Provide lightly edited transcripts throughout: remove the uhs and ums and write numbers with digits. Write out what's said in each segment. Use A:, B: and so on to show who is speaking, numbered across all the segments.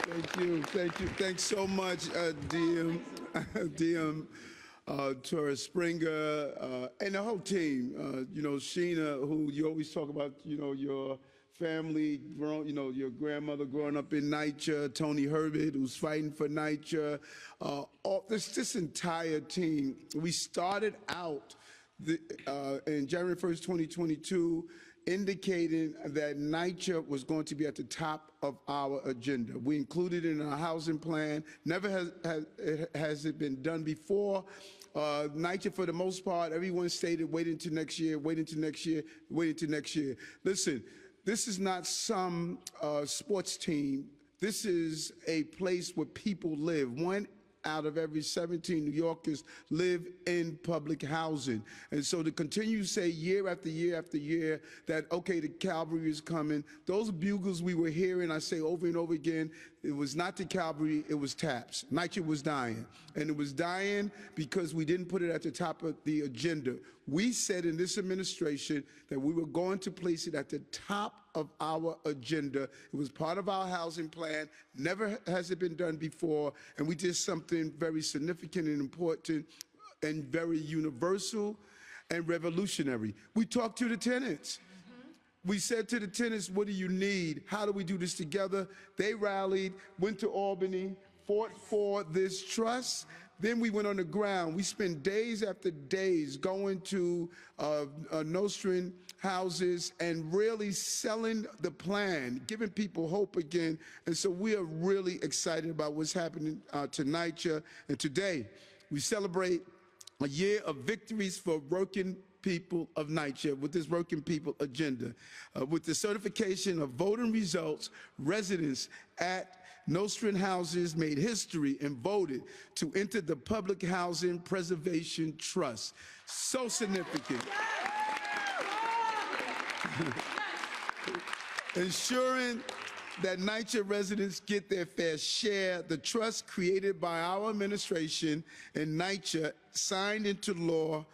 A: Thank you. Thank you. Thanks so much, DM Torres Springer, and the whole team. Sheena, who you always talk about, your family, your grandmother growing up in Nycha, Tony Herbert, who's fighting for Nycha, this entire team. We started out in January 1st, 2022, indicating that Nycha was going to be at the top of our agenda. We included it in our housing plan. Never has it been done before. Nycha, for the most part, everyone stated, wait until next year, wait until next year, wait until next year. Listen, this is not some sports team. This is a place where people live. 1 out of every 17 New Yorkers live in public housing. And so to continue to say year after year after year that, okay, the cavalry is coming, those bugles we were hearing, I say over and over again, it was not the cavalry, it was TAPS. Nycha was dying. And it was dying because we didn't put it at the top of the agenda. We said in this administration that we were going to place it at the top of our agenda. It was part of our housing plan. Never has it been done before. And we did something very significant and important and very universal and revolutionary. We talked to the tenants. We said to the tenants, what do you need? How do we do this together? They rallied, went to Albany, fought for this trust. Then we went on the ground. We spent days after days going to Nostrand houses and really selling the plan, giving people hope again. And so we are really excited about what's happening tonight. And today, we celebrate a year of victories for working people of Nycha with this working people agenda. With the certification of voting results, residents at Nostrand houses made history and voted to enter the Public Housing Preservation Trust. So significant. Ensuring that Nycha residents get their fair share, the trust created by our administration and Nycha, signed into law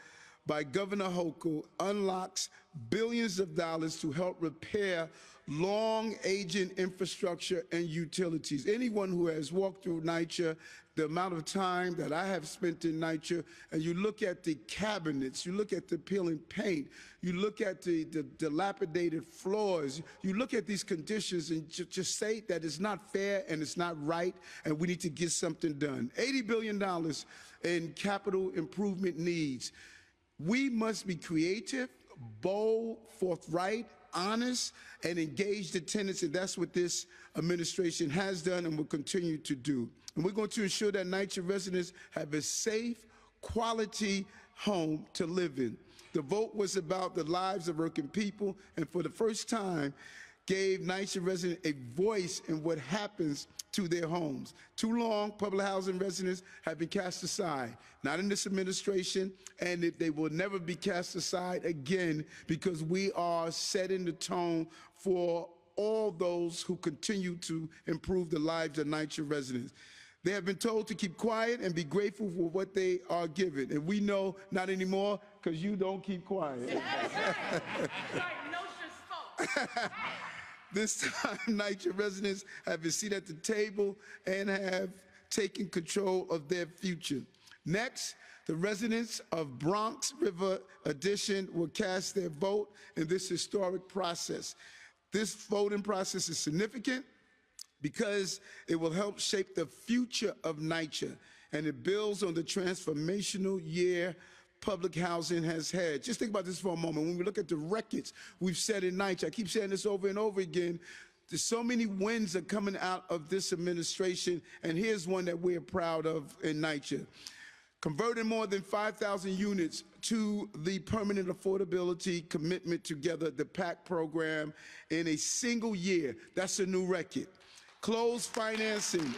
A: by Governor Hochul, unlocks billions of dollars to help repair long-aging infrastructure and utilities. Anyone who has walked through Nycha, the amount of time that I have spent in Nycha, and you look at the cabinets, you look at the peeling paint, you look at the dilapidated floors, you look at these conditions and just say that it's not fair and it's not right and we need to get something done. $80 billion in capital improvement needs. We must be creative, bold, forthright, honest, and engage the tenants, and that's what this administration has done and will continue to do. And we're going to ensure that Nycha residents have a safe, quality home to live in. The vote was about the lives of working people, and for the first time, gave Nycha residents a voice in what happens to their homes. Too long, public housing residents have been cast aside, not in this administration, and they will never be cast aside again because we are setting the tone for all those who continue to improve the lives of Nycha residents. They have been told to keep quiet and be grateful for what they are given. And we know not anymore because you don't keep quiet.
B: That's right. That's right. No spoke.
A: This time, Nycha residents have a seat at the table and have taken control of their future. Next, the residents of Bronx River Addition will cast their vote in this historic process. This voting process is significant because it will help shape the future of Nycha, and it builds on the transformational year public housing has had. Just think about this for a moment. When we look at the records we've set in Nycha, I keep saying this over and over again, there's so many wins are coming out of this administration, and here's one that we're proud of in Nycha. Converting more than 5,000 units to the permanent affordability commitment together, the pact program, in a single year. That's a new record. Closed financing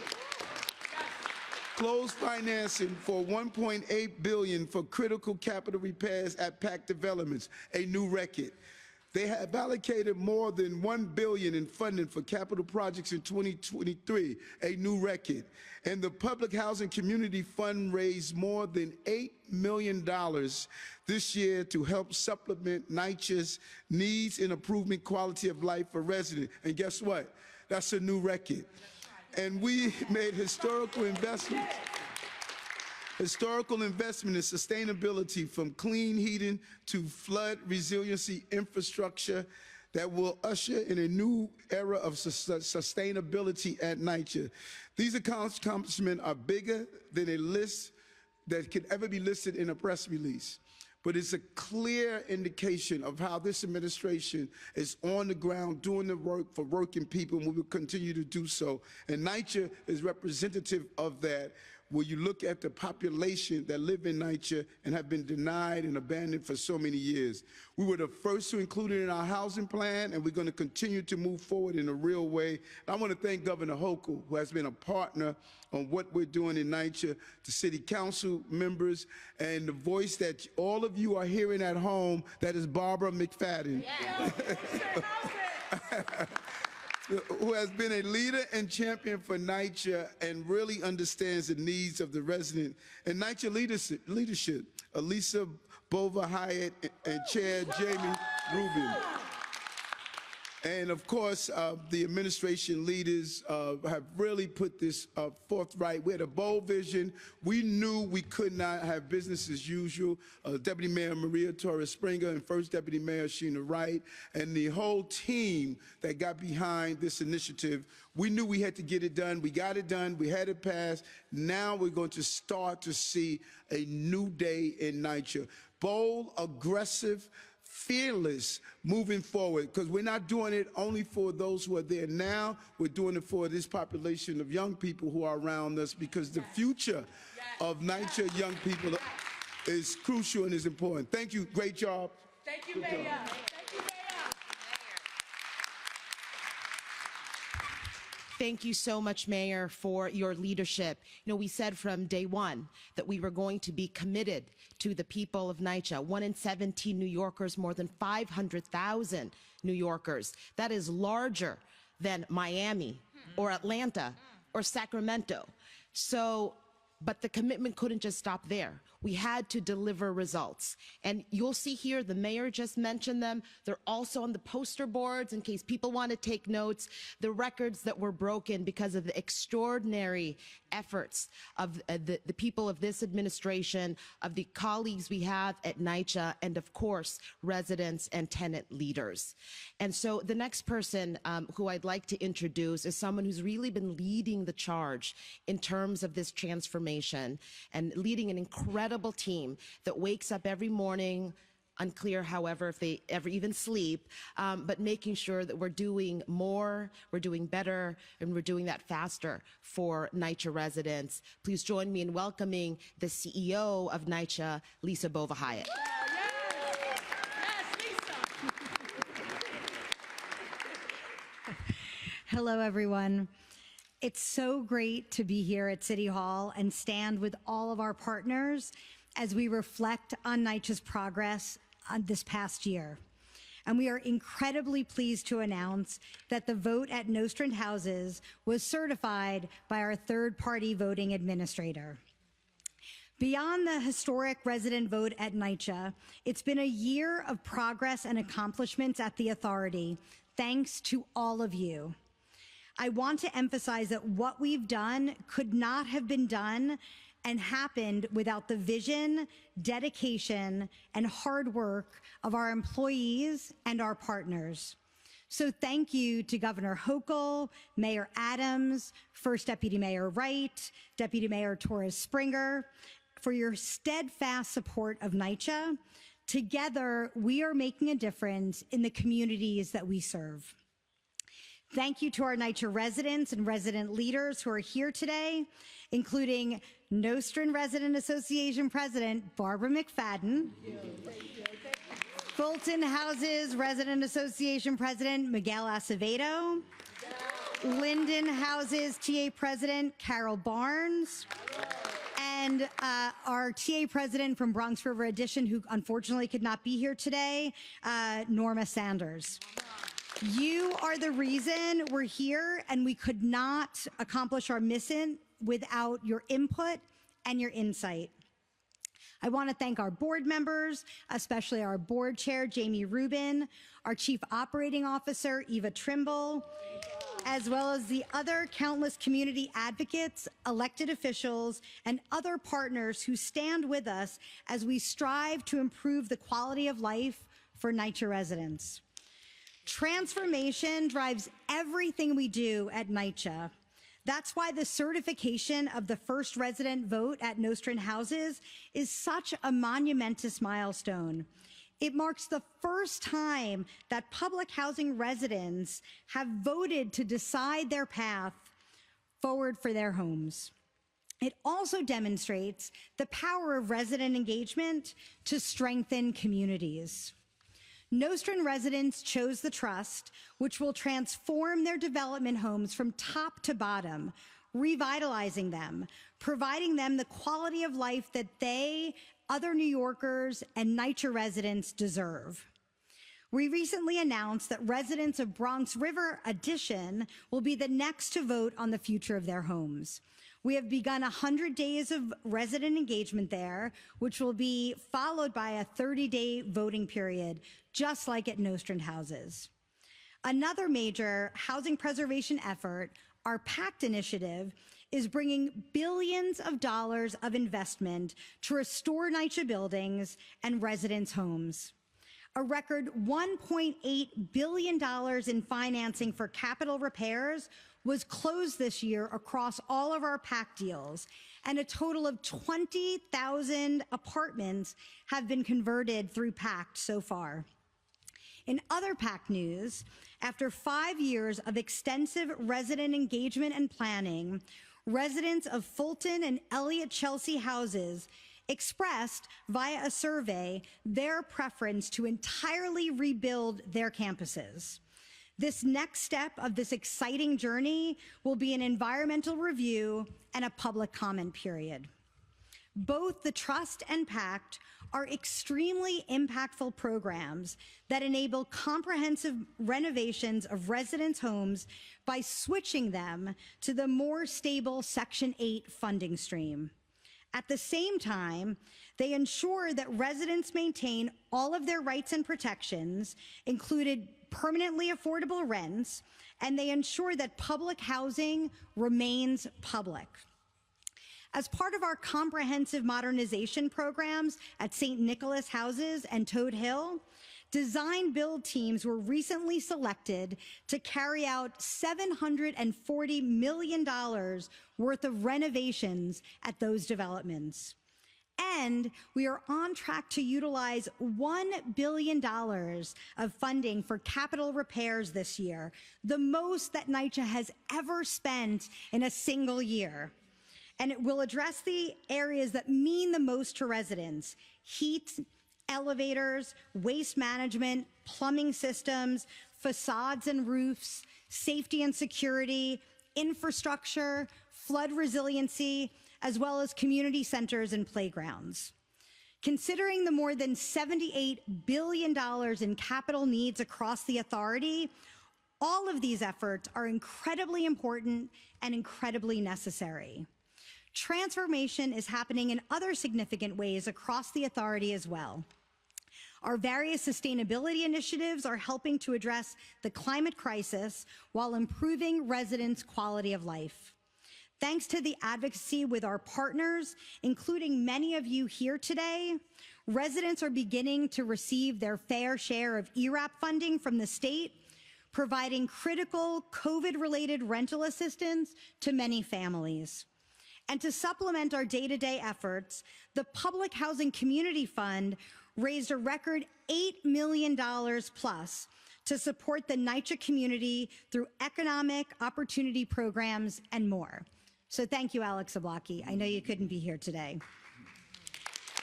A: for $1.8 billion for critical capital repairs at pact developments, a new record. They have allocated more than $1 billion in funding for capital projects in 2023, a new record. And the Public Housing Community Fund raised more than $8 million this year to help supplement Nycha's needs in improving quality of life for residents. And guess what? That's a new record. And we made historical investment in sustainability, from clean heating to flood resiliency infrastructure that will usher in a new era of sustainability at Nycha. These accomplishments are bigger than a list that could ever be listed in a press release. But it's a clear indication of how this administration is on the ground doing the work for working people, and we will continue to do so. And Nycha is representative of that. When you look at the population that live in Nycha and have been denied and abandoned for so many years. We were the first to include it in our housing plan, and we're going to continue to move forward in a real way. And I want to thank Governor Hochul, who has been a partner on what we're doing in Nycha, the city council members, and the voice that all of you are hearing at home, that is Barbara McFadden. Yeah. Who has been a leader and champion for Nycha and really understands the needs of the resident. And Nycha leadership, Elisa Bova Hyatt and Chair Jamie Rubin. And of course, the administration leaders have really put this forthright. We had a bold vision. We knew we could not have business as usual. Deputy Mayor Maria Torres Springer and First Deputy Mayor Sheena Wright and the whole team that got behind this initiative. We knew we had to get it done. We got it done. We had it passed. Now we're going to start to see a new day in Nycha. Bold, aggressive, fearless moving forward, because we're not doing it only for those who are there now. We're doing it for this population of young people who are around us, because the future of Nycha young people is crucial and is important. Thank you. Great job.
B: Thank you, Mayor. Thank you, Mayor.
C: Thank you so much, Mayor, for your leadership. You know, we said from day one that we were going to be committed to the people of Nycha. 1 in 17 New Yorkers, more than 500,000 New Yorkers. That is larger than Miami or Atlanta or Sacramento. But the commitment couldn't just stop there. We had to deliver results. And you'll see here, the mayor just mentioned them. They're also on the poster boards in case people want to take notes. The records that were broken because of the extraordinary efforts of the people of this administration, of the colleagues we have at Nycha, and of course, residents and tenant leaders. And so the next person who I'd like to introduce is someone who's really been leading the charge in terms of this transformation and leading an incredible team that wakes up every morning, unclear, however, if they ever even sleep, but making sure that we're doing more, we're doing better, and we're doing that faster for Nycha residents. Please join me in welcoming the CEO of Nycha, Lisa Bova Hyatt.
D: Hello, everyone. It's so great to be here at City Hall and stand with all of our partners as we reflect on Nycha's progress on this past year. And we are incredibly pleased to announce that the vote at Nostrand Houses was certified by our third-party voting administrator. Beyond the historic resident vote at Nycha, it's been a year of progress and accomplishments at the authority, thanks to all of you. I want to emphasize that what we've done could not have been done and happened without the vision, dedication, and hard work of our employees and our partners. So thank you to Governor Hochul, Mayor Adams, First Deputy Mayor Wright, Deputy Mayor Torres Springer, for your steadfast support of Nycha. Together, we are making a difference in the communities that we serve. Thank you to our Nycha residents and resident leaders who are here today, including Nostrand Resident Association President Barbara McFadden, Fulton Houses Resident Association President Miguel Acevedo, Linden Houses TA President Carol Barnes, and our TA President from Bronx River Addition, who unfortunately could not be here today, Norma Sanders. You are the reason we're here, and we could not accomplish our mission without your input and your insight. I want to thank our board members, especially our board chair, Jamie Rubin, our chief operating officer, Eva Trimble, as well as the other countless community advocates, elected officials, and other partners who stand with us as we strive to improve the quality of life for NYCHA residents. Transformation drives everything we do at NYCHA. That's why the certification of the first resident vote at Nostrand houses is such a monumentous milestone. It marks the first time that public housing residents have voted to decide their path forward for their homes. It also demonstrates the power of resident engagement to strengthen communities. Nostrand residents chose the trust, which will transform their development homes from top to bottom, revitalizing them, providing them the quality of life that they, other New Yorkers, and NYCHA residents deserve. We recently announced that residents of Bronx River Addition will be the next to vote on the future of their homes. We have begun 100 days of resident engagement there, which will be followed by a 30-day voting period, just like at Nostrand houses. Another major housing preservation effort, our PACT initiative, is bringing billions of dollars of investment to restore NYCHA buildings and residents' homes. A record $1.8 billion in financing for capital repairs was closed this year across all of our PACT deals, and a total of 20,000 apartments have been converted through PACT so far. In other PACT news, after 5 years of extensive resident engagement and planning, residents of Fulton and Elliott Chelsea houses expressed via a survey their preference to entirely rebuild their campuses. This next step of this exciting journey will be an environmental review and a public comment period. Both the Trust and PACT are extremely impactful programs that enable comprehensive renovations of residents' homes by switching them to the more stable Section 8 funding stream. At the same time, they ensure that residents maintain all of their rights and protections, including permanently affordable rents, and they ensure that public housing remains public. As part of our comprehensive modernization programs at St. Nicholas Houses and Toad Hill, design build teams were recently selected to carry out $740 million worth of renovations at those developments. And we are on track to utilize $1 billion of funding for capital repairs this year, the most that NYCHA has ever spent in a single year. And it will address the areas that mean the most to residents: heat, elevators, waste management, plumbing systems, facades and roofs, safety and security, infrastructure, flood resiliency, as well as community centers and playgrounds. Considering the more than $78 billion in capital needs across the authority, all of these efforts are incredibly important and incredibly necessary. Transformation is happening in other significant ways across the authority as well. Our various sustainability initiatives are helping to address the climate crisis while improving residents' quality of life. Thanks to the advocacy with our partners, including many of you here today, residents are beginning to receive their fair share of ERAP funding from the state, providing critical COVID-related rental assistance to many families. And to supplement our day-to-day efforts, the Public Housing Community Fund raised a record $8 million plus to support the NYCHA community through economic opportunity programs and more. So thank you, Alex Zablocki. I know you couldn't be here today.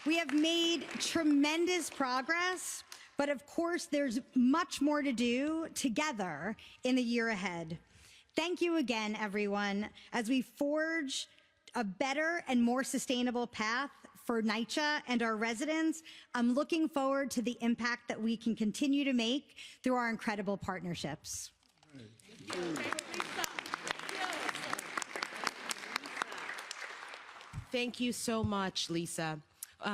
D: We have made tremendous progress, but of course there's much more to do together in the year ahead. Thank you again, everyone, as we forge a better and more sustainable path for NYCHA and our residents. I'm looking forward to the impact that we can continue to make through our incredible partnerships.
C: Thank you so much, Lisa.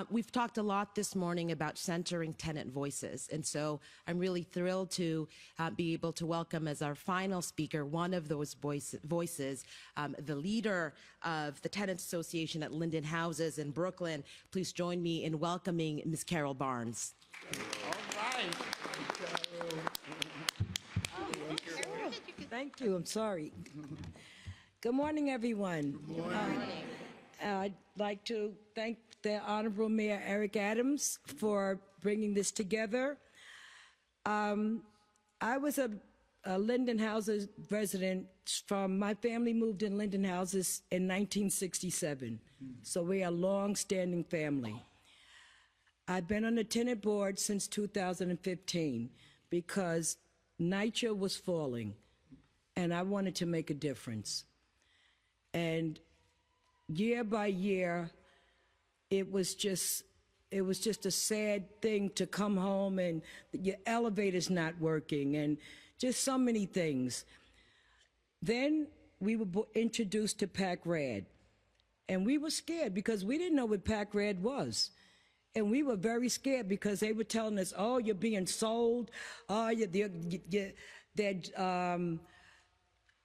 C: We've talked a lot this morning about centering tenant voices, and so I'm really thrilled to be able to welcome as our final speaker one of those voices, the leader of the Tenants Association at Linden Houses in Brooklyn. Please join me in welcoming Ms. Carol Barnes.
E: All right. Thank you. I'm sorry. Good morning, everyone. Good morning. I'd like to thank the Honorable Mayor Eric Adams for bringing this together. I was a Linden Houses resident my family moved in Linden Houses in 1967. So we are a long-standing family. I've been on the tenant board since 2015 because Nycha was falling and I wanted to make a difference. And year by year, it was just a sad thing to come home and your elevator's not working and just so many things. Then we were introduced to pact and we were scared because we didn't know what pact was. And we were very scared because they were telling us, oh, you're being sold. Oh, they're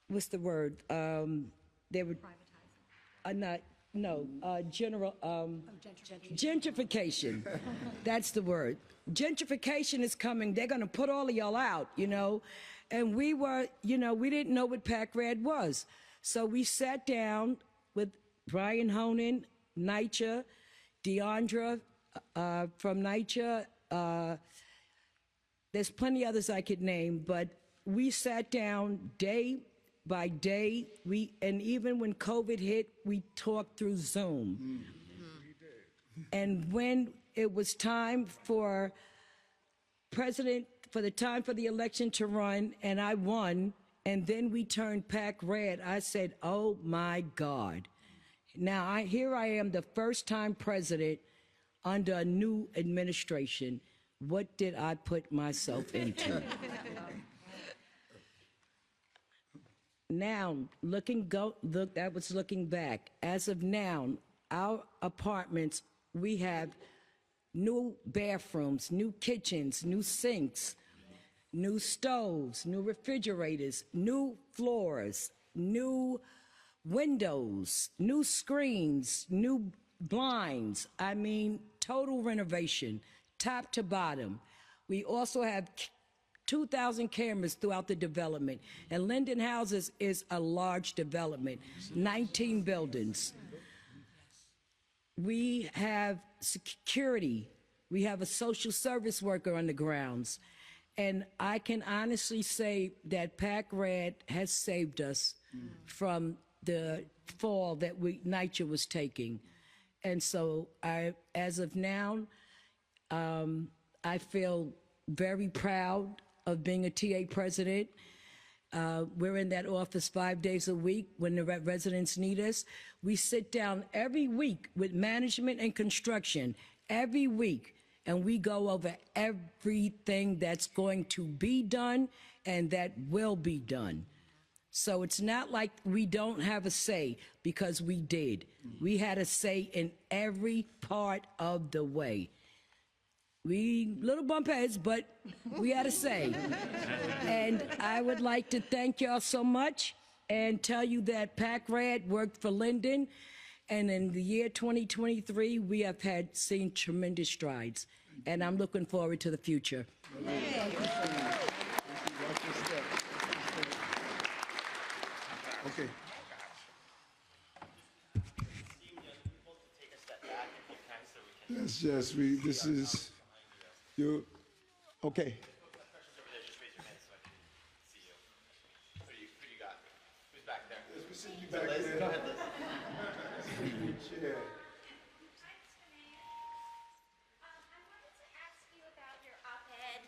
E: what's the word? They were gentrification. That's the word. Gentrification is coming. They're going to put all of y'all out, And we were, we didn't know what pact was. So we sat down with Brian Honan, Nycha, Deandra, from Nycha, there's plenty others I could name, but we sat down day by day. And even when COVID hit, we talked through Zoom. And when it was time for the election to run, and I won, and then we turned pact I said, oh my God. Now here I am, the first time president under a new administration. What did I put myself into? Now, that was looking back. As of now, our apartments, we have new bathrooms, new kitchens, new sinks, new stoves, new refrigerators, new floors, new windows, new screens, new blinds. I mean, total renovation, top to bottom. We also have 2,000 cameras throughout the development. And Linden Houses is a large development, 19 buildings. We have security. We have a social service worker on the grounds. And I can honestly say that pact has saved us from the fall that Nycha was taking. And so as of now, I feel very proud of being a TA president. We're in that office 5 days a week when the residents need us. We sit down every week with management and construction, every week, and we go over everything that's going to be done and that will be done. So it's not like we don't have a say, because we did. We had a say in every part of the way. We little bump heads, but we had a say. And I would like to thank y'all so much and tell you that pact worked for Linden. And in the year 2023, we have seen tremendous strides. And I'm looking forward to the future.
A: Okay. Yes, this is you. Okay.
F: Who you got? Who's back there?
A: We see you back there.
F: Go ahead, Liz.
A: Chair.
G: I wanted to ask you about your op-ed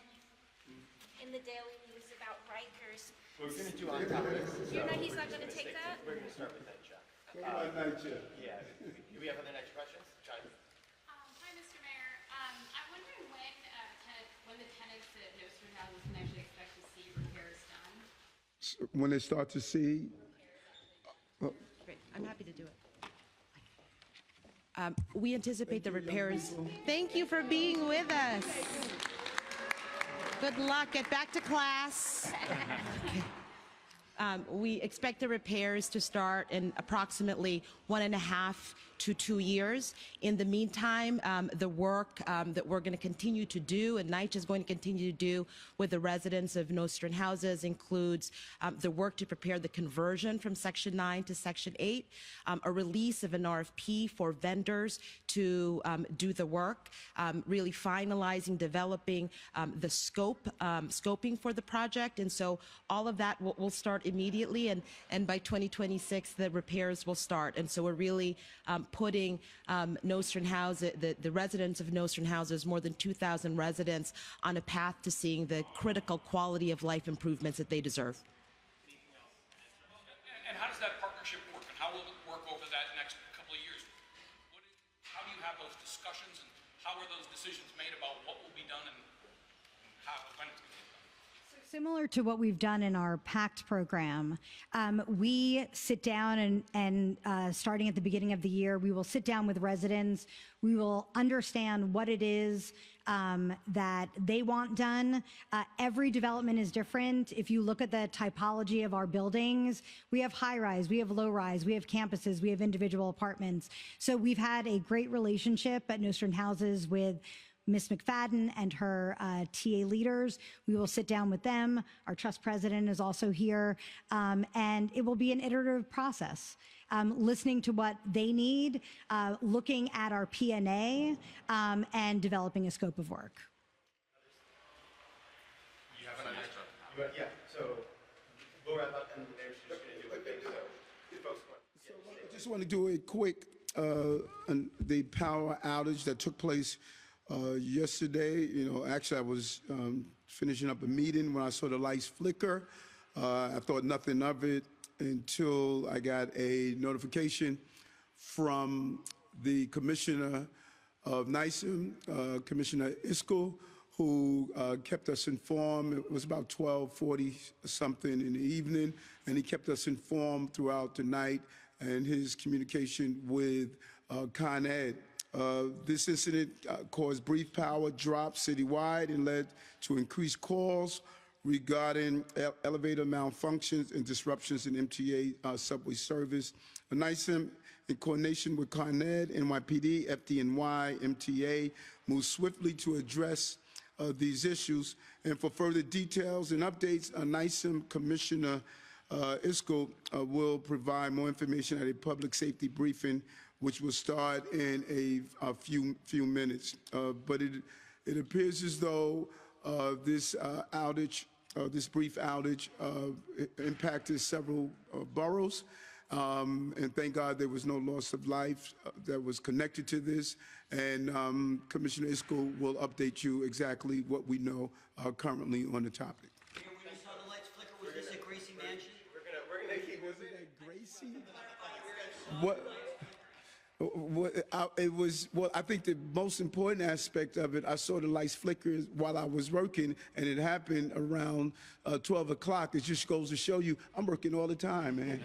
G: in the Daily News about Rikers.
F: We're going to do on topics.
G: He's not going to take that?
F: We're going to start with Nycha.
A: What about Nycha?
F: Yeah. Do we have other Nycha questions? John?
B: Hi, Mr. Mayor. I'm wondering when the tenants that Nostra Houses can actually expect to see repairs done.
A: When they start to see,
C: Great. I'm happy to do it. We anticipate the repairs. Thank you for being with us. Good luck. Get back to class. Okay. We expect the repairs to start in approximately 1.5 to 2 years. In the meantime, the work that we're going to continue to do, and Nycha is going to continue to do with the residents of Nostrand houses, includes the work to prepare the conversion from Section 9 to Section 8, a release of an RFP for vendors to do the work, really finalizing, developing the scoping for the project. And so all of that will start immediately, and by 2026, the repairs will start. And so we're really putting Nostrand houses, the residents of Nostrand houses, more than 2,000 residents, on a path to seeing the critical quality of life improvements that they deserve.
H: And how does that partnership work, and how will it work over that next couple of years? How do you have those discussions, and how are those decisions made about what will be done and how, when it's going to be done?
D: Similar to what we've done in our pact program, we sit down and starting at the beginning of the year, we will sit down with residents. We will understand what it is that they want done. Every development is different. If you look at the typology of our buildings, we have high rise, we have low rise, we have campuses, we have individual apartments. So we've had a great relationship at Nostrand Houses with Ms. McFadden and her TA leaders. We will sit down with them. Our trust president is also here. And it will be an iterative process, listening to what they need, looking at our P&A, and developing a scope of work.
F: You have an extra. Yeah, so we'll wrap up and they're just going to do what they do. You folks want.
A: So I just want to do a quick, the power outage that took place yesterday. You know, actually I was finishing up a meeting when I saw the lights flicker. I thought nothing of it until I got a notification from the commissioner of Nycha, Commissioner Iskel, who kept us informed. It was about 12:40 something in the evening, and he kept us informed throughout the night and his communication with Con Ed. This incident caused brief power drops citywide and led to increased calls regarding elevator malfunctions and disruptions in MTA subway service. Nycha, in coordination with Con Ed, NYPD, FDNY, MTA, moved swiftly to address these issues. And for further details and updates, Nycha Commissioner Iskel will provide more information at a public safety briefing, which will start in a few minutes. But it appears as though this outage, this brief outage, impacted several boroughs. And thank God there was no loss of life that was connected to this. And Commissioner Iskel will update you exactly what we know currently on the topic.
I: When you saw the lights flicker, was this at Gracie Mansion?
F: We're gonna keep.
A: Was it at Gracie? It was, well, I think the most important aspect of it, I saw the lights flicker while I was working, and it happened around 12 o'clock. It just goes to show you, I'm working all the time, man.